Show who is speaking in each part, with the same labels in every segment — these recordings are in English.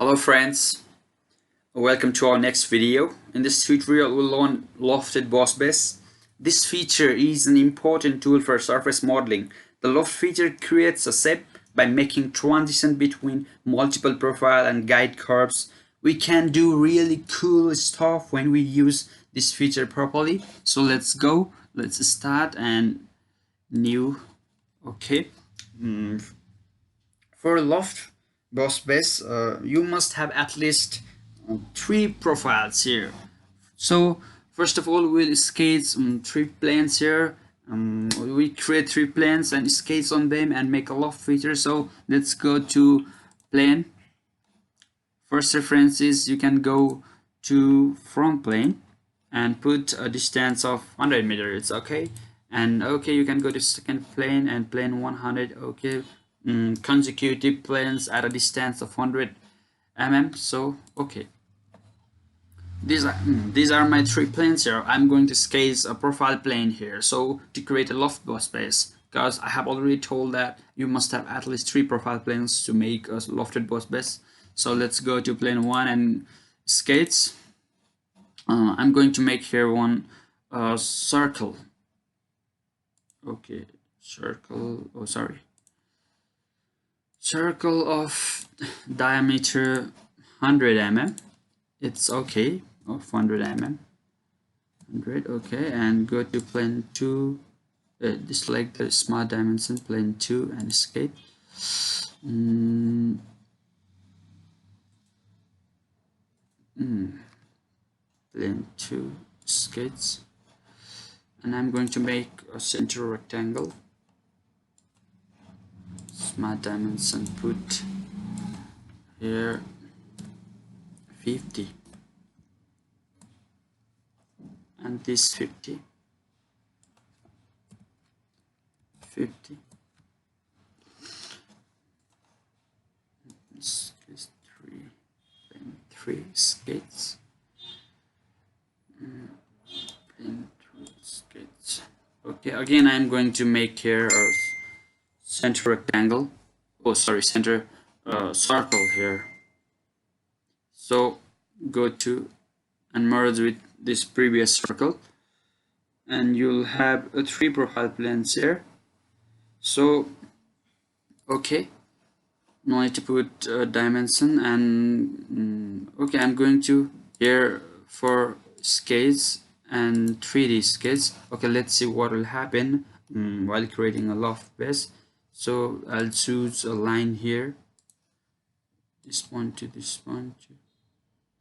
Speaker 1: Hello friends, welcome to our next video. In this tutorial we'll learn Lofted Boss Base. This feature is an important tool for surface modeling. The Loft feature creates a shape by making transition between multiple profile and guide curves. We can do really cool stuff when we use this feature properly. So let's start and new. Okay. For Loft Boss Base, you must have at least 3 profiles here. So first of all, we'll sketch 3 planes here. We create 3 planes and sketch on them and make a loft feature. So let's go to plane. First reference is you can go to front plane and put a distance of 100 meters. It's okay. And okay, you can go to second plane and plane 100. Okay. Consecutive planes at a distance of 100 mm. So okay, these are my 3 planes here. I'm going to sketch a profile plane here, so to create a loft boss base, because I have already told that you must have at least 3 profile planes to make a lofted boss base. So let's go to plane 1 and sketch. I'm going to make here one circle. Okay, circle. Oh, sorry. Circle of diameter 100 mm. It's okay, of 100 mm. 100, okay, and go to plane 2. Select the smart dimension, plane 2, and escape. Plane 2, sketch, and I'm going to make a center rectangle. Smart dimension, put here 50 and this 50. Sketch 3, plane 3, sketch, plane 2, sketch. Okay, again I'm going to make here a center rectangle. Oh, sorry, center circle here. So go to and merge with this previous circle, and you'll have 3 profile planes here. So okay, now I need to put dimension, and okay, I'm going to here for sketch and 3D sketch. Okay, let's see what will happen while creating a loft base. So I'll choose a line here, this point to this point to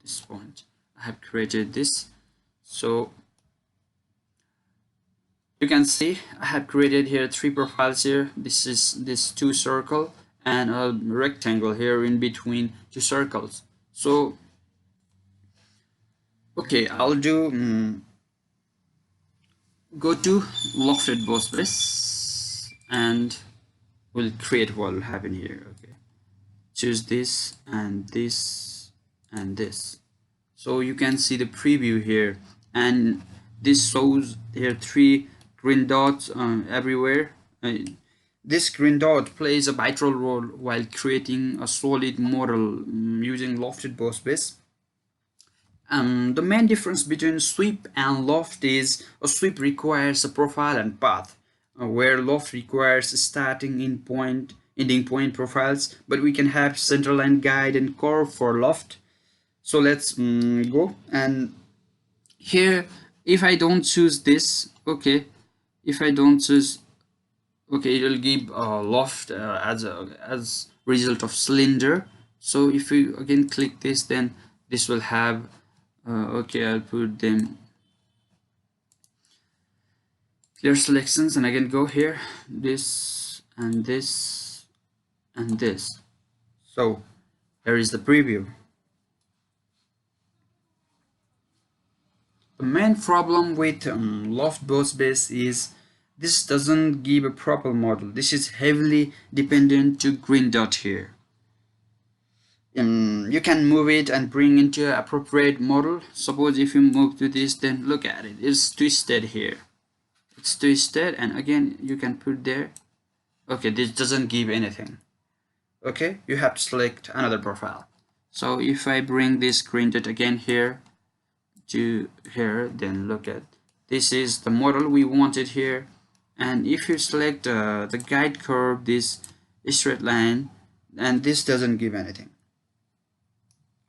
Speaker 1: this point. I have created this. So you can see I have created here 3 profiles here. This is this 2 circle and a rectangle here in between 2 circles. So okay, I'll do go to Lofted Boss Base and we'll create what will happen here. Okay, choose this and this and this. So you can see the preview here, and this shows here 3 green dots everywhere. This green dot plays a vital role while creating a solid model using Lofted Boss Base. The main difference between sweep and loft is a sweep requires a profile and path, where loft requires starting, ending point profiles, but we can have centerline, guide, and curve for loft. So let's go, and here if I don't choose this, okay, if I don't choose, okay, it will give loft as result of cylinder. So if you again click this, then this will have okay, I'll put them clear selections, and I can go here, this and this and this. So here is the preview. The main problem with Loft Boss Base is this doesn't give a proper model. This is heavily dependent to green dot here. You can move it and bring into an appropriate model. Suppose if you move to this, then look at it, it's twisted here. It's twisted, and again you can put there. Okay, this doesn't give anything. Okay, you have to select another profile. So if I bring this green dot again here to here, then look at this is the model we wanted here. And if you select the guide curve, this straight line, and this doesn't give anything.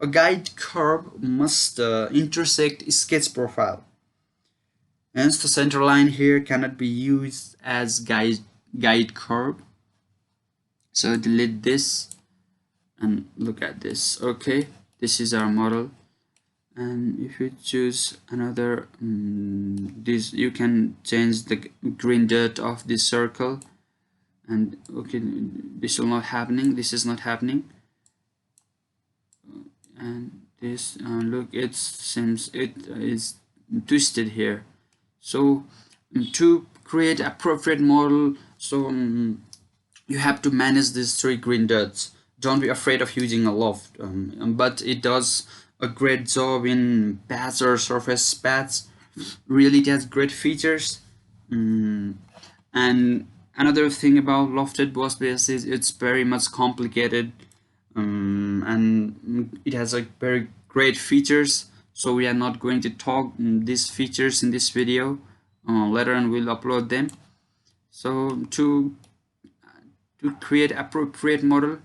Speaker 1: A guide curve must intersect sketch profile. Hence the center line here cannot be used as guide curve. So delete this and look at this. Okay, this is our model. And if you choose another this, you can change the green dot of this circle. And okay, this is not happening, this is not happening. And this look, it seems it is twisted here. So to create appropriate model, so you have to manage these three green dots. Don't be afraid of using a loft, but it does a great job in paths or surface paths. Really, it has great features. And another thing about Lofted Boss Base is it's very much complicated, and it has a very great features. So we are not going to talk these features in this video. Later on we'll upload them. So to create appropriate model,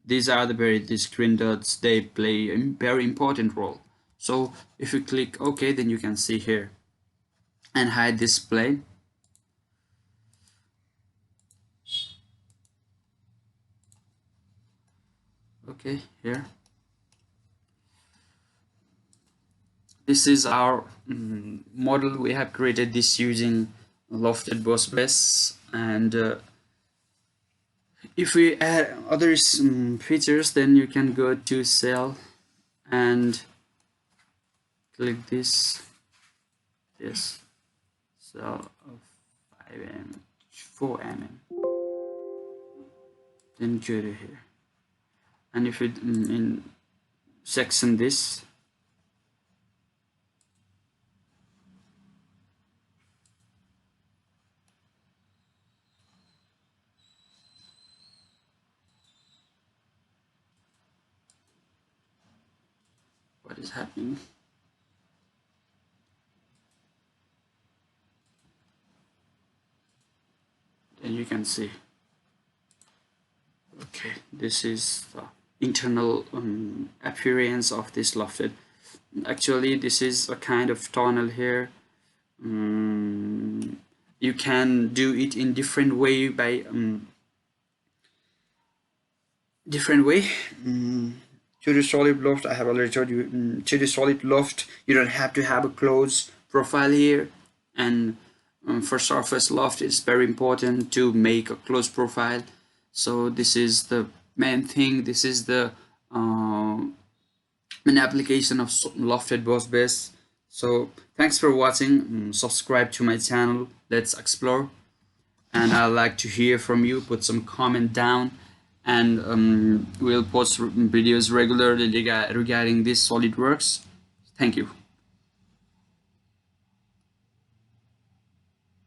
Speaker 1: these are these green dots, they play a very important role. So if you click OK, then you can see here and hide this plane. Okay, here. This is our model. We have created this using Lofted Boss Base, and if we add other features, then you can go to cell and click this cell of 5 mm, 4 mm, then go to here, and if it in section this, what is happening? Then you can see. Okay, this is the internal appearance of this lofted. Actually, this is a kind of tunnel here. You can do it in different way by different way. To the solid loft, I have already told you, to the solid loft, you don't have to have a closed profile here. And for surface loft, it's very important to make a closed profile. So this is the main thing. This is the main application of Lofted Boss Base. So thanks for watching. Subscribe to my channel. Let's explore. And I'd like to hear from you. Put some comment down. And we'll post videos regularly regarding this Solidworks. Thank you.